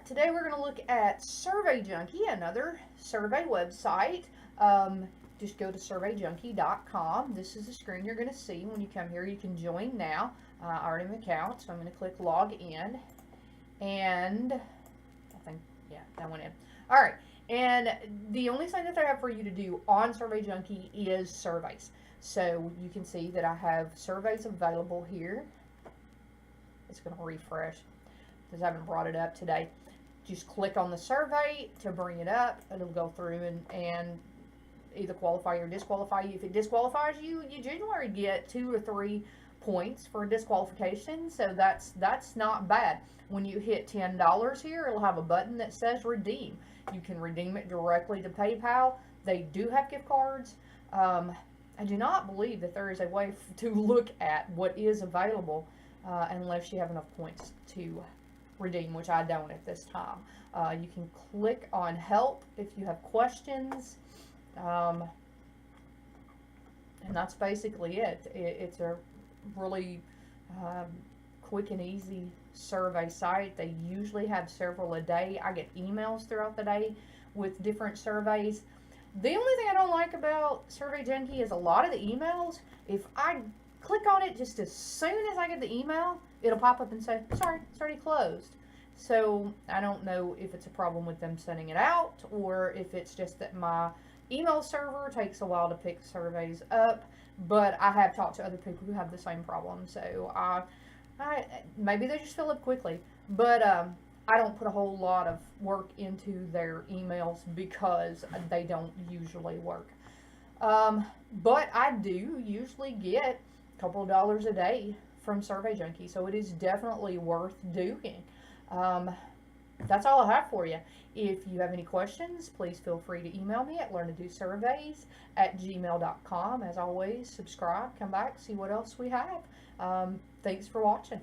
Today we're going to look at Survey Junkie, another survey website. Just go to surveyjunkie.com. This is the screen you're going to see when you come here. You can join now. I already have an account, so I'm going to click log in. And I think, yeah, that went in. All right. And the only thing that they have for you to do on Survey Junkie is surveys. So you can see that I have surveys available here. It's going to refresh because I haven't brought it up today. Just click on the survey to bring it up. It'll go through and either qualify or disqualify you. If it disqualifies you, you generally get 2 or 3 points for disqualification, so that's not bad. When you hit $10 here, it'll have a button that says redeem. You can redeem it directly to PayPal. They do have gift cards. I do not believe that there is a way to look at what is available unless you have enough points to redeem, which I don't at this time. You can click on help if you have questions, and that's basically it. It's a really quick and easy survey site. They usually have several a day. I get emails throughout the day with different surveys. The only thing I don't like about Survey Junkie is a lot of the emails, if I click on it just as soon as I get the email, it'll pop up and say, sorry, it's already closed. So I don't know if it's a problem with them sending it out or if it's just that my email server takes a while to pick surveys up. But I have talked to other people who have the same problem. So maybe they just fill up quickly. But I don't put a whole lot of work into their emails because they don't usually work. But I do usually get a couple of dollars a day from Survey Junkie, so it is definitely worth doing. That's all I have for you. If you have any questions, please feel free to email me at learntodosurveys@gmail.com. As always, subscribe, come back, see what else we have. Thanks for watching.